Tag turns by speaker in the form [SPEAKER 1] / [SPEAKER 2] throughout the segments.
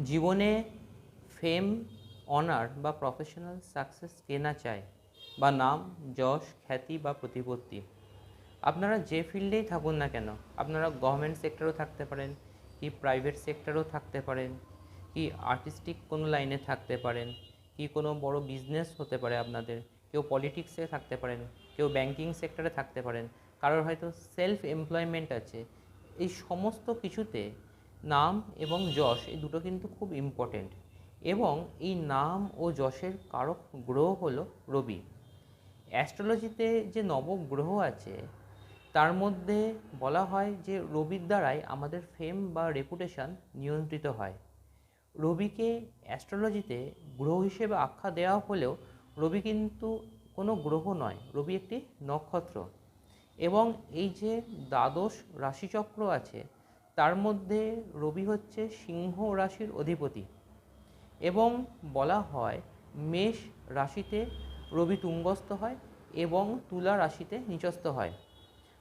[SPEAKER 1] জীবনে ফেম, অনার বা professional success কে না চায়, বা নাম, যশ, খ্যাতি বা প্রতিপত্তি। আপনারা যে ফিল্ডেই থাকুন না কেন, আপনারা গভর্নমেন্ট সেক্টরেও থাকতে পারেন, কি প্রাইভেট সেক্টরেও থাকতে পারেন, কি আর্টিস্টিক কোনো লাইনে থাকতে পারেন, কি কোনো বড় বিজনেস হতে পারে আপনাদের, কেউ পলিটিক্সে থাকতে পারেন, কেউ ব্যাংকিং সেক্টরে থাকতে পারেন, কারোর হয়তো সেলফ এমপ্লয়মেন্ট আছে। এই সমস্ত কিছুতে নাম এবং যশ এই দুটো কিন্তু খুব ইম্পর্টেন্ট। এবং এই নাম ও যশের কারক গ্রহ হলো রবি। অ্যাস্ট্রোলজিতে যে নবগ্রহ আছে তার মধ্যে বলা হয় যে রবির দ্বারাই আমাদের ফেম বা রেপুটেশন নিয়ন্ত্রিত হয়। রবিকে অ্যাস্ট্রোলজিতে গ্রহ হিসেবে আখ্যা দেওয়া হলেও রবি কিন্তু কোনো গ্রহ নয়, রবি একটি নক্ষত্র। এবং এই যে দ্বাদশ রাশিচক্র আছে তার মধ্যে রবি হচ্ছে সিংহ রাশির অধিপতি। এবং বলা হয় মেষ রাশিতে রবি তুঙ্গস্থ হয় এবং তুলা রাশিতে নিচস্থ হয়।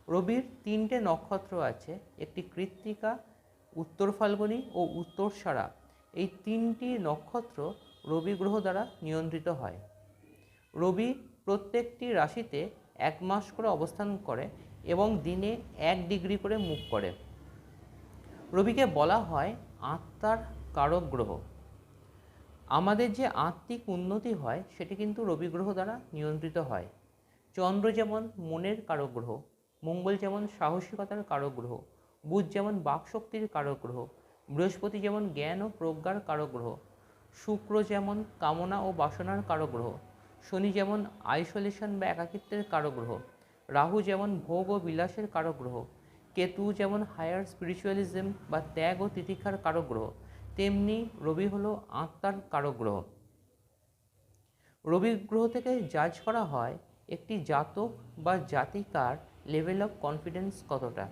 [SPEAKER 1] রবির তিনটে নক্ষত্র আছে, একটি কৃত্তিকা, উত্তর ফাল্গুনী ও উত্তরসারা। এই তিনটি নক্ষত্র রবি গ্রহ দ্বারা নিয়ন্ত্রিত হয়। রবি প্রত্যেকটি রাশিতে 1 মাস করে অবস্থান করে এবং দিনে 1 ডিগ্রি করে মুভ করে। রবিকে বলা হয় আত্মার কারক গ্রহ। আমাদের যে আত্মিক উন্নতি হয় সেটি কিন্তু রবি গ্রহ দ্বারা নিয়ন্ত্রিত হয়। চন্দ্র যেমন মনের কারক গ্রহ, মঙ্গল যেমন সাহসিকতার কারক গ্রহ, বুধ যেমন বাকশক্তির কারক গ্রহ, বৃহস্পতি যেমন জ্ঞান ও প্রজ্ঞার কারক গ্রহ, শুক্র যেমন কামনা ও বাসনার কারক গ্রহ, শনি যেমন আইসোলেশন বা একাকিত্বের কারক গ্রহ, রাহু যেমন ভোগ ও বিলাসের কারক গ্রহ, কেতু যেমন হায়ার স্পিরিচুয়ালিজম বা ত্যাগ ও তিতিক্ষার কারক গ্রহ, তেমনি রবি হলো আত্মার কারক গ্রহ। রবি গ্রহ থেকে জাজ করা হয় একটি জাতক বা জাতিকার লেভেল অফ কনফিডেন্স কতটা,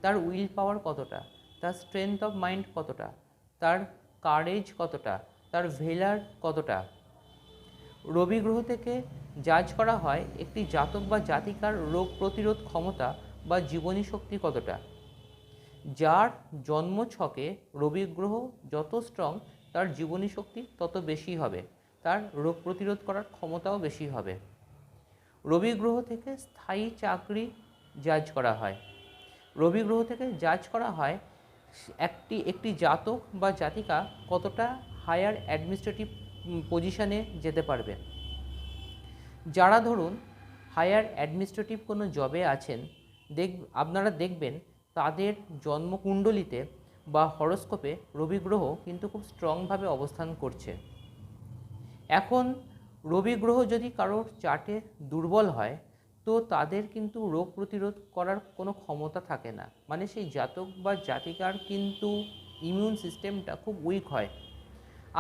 [SPEAKER 1] তার উইল পাওয়ার কতটা, তার স্ট্রেংথ অফ মাইন্ড কতটা, তার কারেজ কতটা, তার ভেলার কতটা। রবি গ্রহ থেকে জাজ করা হয় একটি জাতক বা জাতিকার রোগ প্রতিরোধ ক্ষমতা বা জীবনী শক্তি কতটা। যার জন্ম ছকে রবি গ্রহ যত স্ট্রং, তার জীবনী শক্তি তত বেশি হবে, তার রোগ প্রতিরোধ করার ক্ষমতাও বেশি হবে। রবি গ্রহ থেকে স্থায়ী চাকরি জাজ করা হয়। রবি গ্রহ থেকে জাজ করা হয় একটি জাতক বা জাতিকা কতটা হায়ার অ্যাডমিনিস্ট্রেটিভ পজিশানে যেতে পারবে। যারা ধরুন হায়ার অ্যাডমিনিস্ট্রেটিভ কোনো জবে আছেন, আপনারা দেখবেন তাদের জন্মকুণ্ডলিতে বা হরোস্কোপে রবি গ্রহ কিন্তু খুব স্ট্রংভাবে অবস্থান করছে। এখন রবি গ্রহ যদি কারোর চার্টে দুর্বল হয় তো তাদের কিন্তু রোগ প্রতিরোধ করার কোনো ক্ষমতা থাকে না, মানে সেই জাতক বা জাতিকার কিন্তু ইমিউন সিস্টেমটা খুব উইক হয়।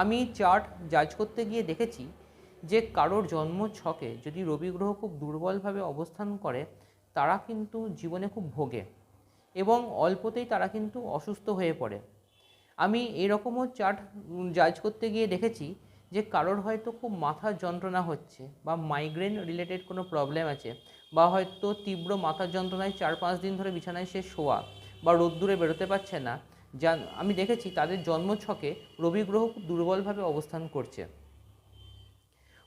[SPEAKER 1] আমি চার্ট জাজ করতে গিয়ে দেখেছি যে কারোর জন্ম ছকে যদি রবি গ্রহ খুব দুর্বলভাবে অবস্থান করে তারা কিন্তু জীবনে খুব ভোগে এবং অল্পতেই তারা কিন্তু অসুস্থ হয়ে পড়ে। আমি এরকমও চার্ট জাজ করতে গিয়ে দেখেছি যে কারোর হয়তো খুব মাথার যন্ত্রণা হচ্ছে বা মাইগ্রেন রিলেটেড কোনো প্রবলেম আছে, বা হয়তো তীব্র মাথার যন্ত্রণায় 4-5 দিন ধরে বিছানায় সে শোয়া বা রোদ্দুরে বেরোতে পারছে না। যা আমি দেখেছি তাদের জন্মছকে রবি গ্রহ খুব দুর্বলভাবে অবস্থান করছে।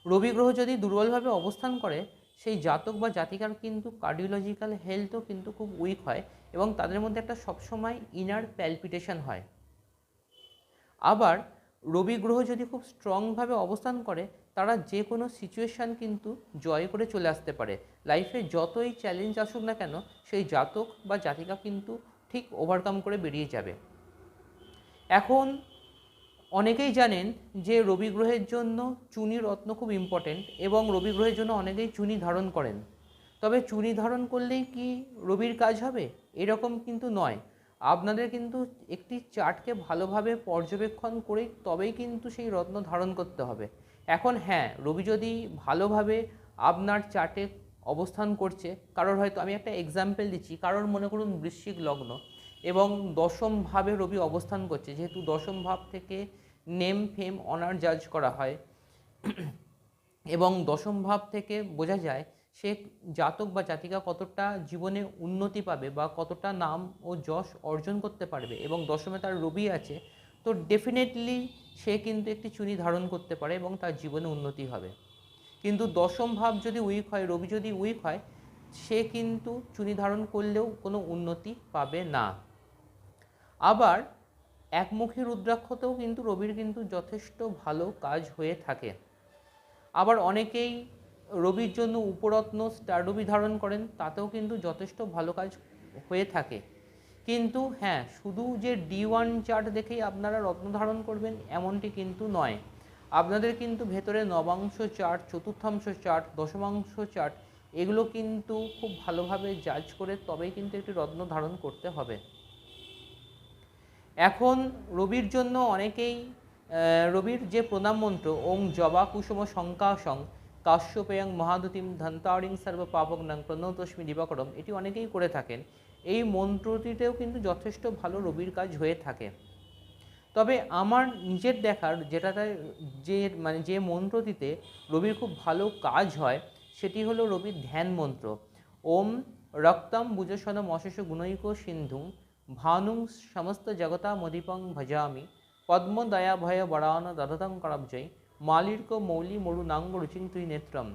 [SPEAKER 1] রবি গ্রহ যদি দুর্বলভাবে অবস্থান করে সেই জাতক বা জাতিকার কিন্তু কার্ডিওলজিক্যাল হেলথও কিন্তু খুব উইক হয় এবং তাদের মধ্যে একটা সবসময় ইনার প্যালপিটেশন হয়। আবার রবি গ্রহ যদি খুব স্ট্রংভাবে অবস্থান করে তারা যে কোনো সিচুয়েশান কিন্তু জয় করে চলে আসতে পারে। লাইফে যতই চ্যালেঞ্জ আসুক না কেন সেই জাতক বা জাতিকা কিন্তু ঠিক ওভারকাম করে বেরিয়ে যাবে। এখন অনেকেই জানেন যে রবি গ্রহের জন্য চুনি রত্ন খুব ইম্পর্টেন্ট এবং রবি গ্রহের জন্য অনেকেই চুনি ধারণ করেন। তবে চুনি ধারণ করলেই কি রবির কাজ হবে এরকম কিন্তু নয়। আপনাদের কিন্তু একটি চার্টকে ভালোভাবে পর্যবেক্ষণ করেই তবেই কিন্তু সেই রত্ন ধারণ করতে হবে। এখন হ্যাঁ, রবি যদি ভালোভাবে আপনার চার্টে অবস্থান করছে, কারোর হয়তো আমি একটা এক্সাম্পল দিচ্ছি, কারোর মনে করুন বৃশ্চিক লগ্ন এবং দশম ভাবে রবি অবস্থান করছে, যেহেতু দশম ভাব থেকে নেম ফেম অনার জাজ করা হয় এবং দশম ভাব থেকে বোঝা যায় সে জাতক বা জাতিকা কতটা জীবনে উন্নতি পাবে বা কতটা নাম ও যশ অর্জন করতে পারবে, এবং দশমে তার রবি আছে। তো ডেফিনেটলি সে কিন্তু একটি চুনি ধারণ করতে পারে এবং তার জীবনে উন্নতি হবে। কিন্তু দশম ভাব যদি উইক হয়, রবি যদি উইক হয়, সে কিন্তু চুনি ধারণ করলেও কোনো উন্নতি পাবে না। আবার একমুখী রুদ্রাক্ষতেও কিন্তু রবির কিন্তু যথেষ্ট ভালো কাজ হয়ে থাকে। আবার অনেকেই রবির জন্য উপরত্ন স্টার রবি ধারণ করেন, তাতেও কিন্তু যথেষ্ট ভালো কাজ হয়ে থাকে। কিন্তু হ্যাঁ, শুধু যে D1 চার্ট দেখেই আপনারা রত্ন ধারণ করবেন এমনটি কিন্তু নয়। আপনাদের কিন্তু ভেতরে নবাংশ চার্ট, চতুর্থাংশ চার্ট, দশমাংশ চার্ট এগুলো কিন্তু খুব ভালোভাবে জাজ করে তবেই কিন্তু একটি রত্ন ধারণ করতে হবে। এখন রবির জন্য অনেকেই রবির যে প্রণাম মন্ত্র ওং জবা কুসুম শঙ্কাশং কাশ্যপেয়ং মহাদুতিম ধন্তারিং সর্ব পাপগ্নাং প্রণতস্মি দিবাকরম, এটি অনেকেই করে থাকেন। এই মন্ত্রটিতেও কিন্তু যথেষ্ট ভালো রবির কাজ হয়ে থাকে। তবে আমার নিজের দেখার যেটাতে যে মন্ত্রটিতে রবির খুব ভালো কাজ হয় সেটি হলো রবির ধ্যান মন্ত্র। ওম রক্তম বুজসনম অশেষ গুণৈক সিন্ধুম ভানুং সমস্ত জগতা মদীপং ভজামি পদ্মদয়া ভয় বরান দধতং করবজয় মালির্ক মৌলি মরুনাঙ্গ রুচিং ত্রিনেত্রম।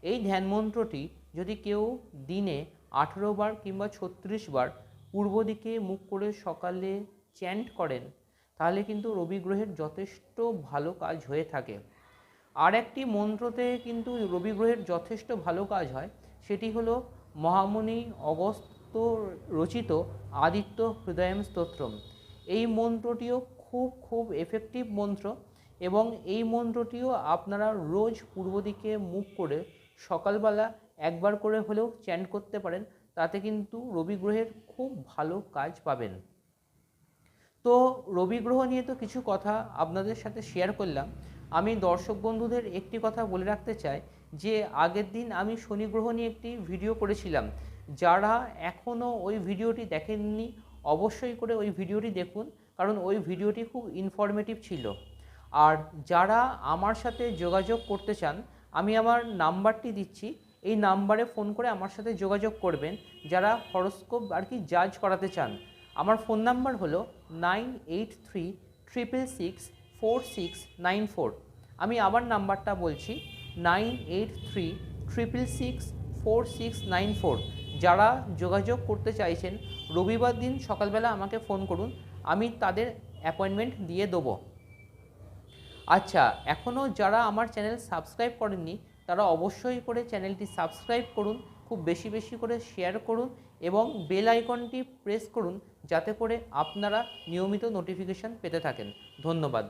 [SPEAKER 1] এই ধ্যান মন্ত্রটি যদি কেউ দিনে 18 বার কিংবা 36 বার পূর্ব দিকে মুখ করে সকালে চ্যান্ট করেন, তাহলে কিন্তু রবি গ্রহের যথেষ্ট ভালো কাজ হয়ে থাকে। আর একটি মন্ত্রতে কিন্তু রবি গ্রহের যথেষ্ট ভালো কাজ হয়, সেটি হলো মহামুনি অগস্ত্য রচিত আদিত্য হৃদয়ম স্তোত্রম। এই মন্ত্রটিও খুব এফেক্টিভ মন্ত্র এবং এই মন্ত্রটিও আপনারা রোজ পূর্ব দিকে মুখ করে সকালবেলা একবার করে হলেও চ্যান্ট করতে পারেন, তাতে কিন্তু রবি গ্রহের খুব ভালো কাজ পাবেন। তো রবি গ্রহ নিয়ে তো কিছু কথা আপনাদের সাথে শেয়ার করলাম। আমি দর্শক বন্ধুদের একটি কথা বলে রাখতে চাই যে আগের দিন আমি শনি গ্রহ নিয়ে একটি ভিডিও করেছিলাম। যারা এখনও ওই ভিডিওটি দেখেননি অবশ্যই করে ওই ভিডিওটি দেখুন, কারণ ওই ভিডিওটি খুব ইনফরমেটিভ ছিল। আর যারা আমার সাথে যোগাযোগ করতে চান, আমি আমার নাম্বারটি দিচ্ছি, এই নাম্বারে ফোন করে আমার সাথে যোগাযোগ করবেন যারা হরোস্কোপ আর কি জাজ করাতে চান। আমার ফোন নাম্বার হলো 9836664694। আমি আবার নাম্বারটা বলছি 9836664694। যারা যোগাযোগ করতে চাইছেন রবিবার দিন সকালবেলা আমাকে ফোন করুন, আমি তাদের অ্যাপয়েন্টমেন্ট দিয়ে দেবো। আচ্ছা, এখনও যারা আমার চ্যানেল সাবস্ক্রাইব করেননি তারা অবশ্যই করে চ্যানেলটি সাবস্ক্রাইব করুন, খুব বেশি বেশি করে শেয়ার করুন এবং বেল আইকনটি প্রেস করুন যাতে করে আপনারা নিয়মিত নোটিফিকেশান পেতে থাকেন। ধন্যবাদ।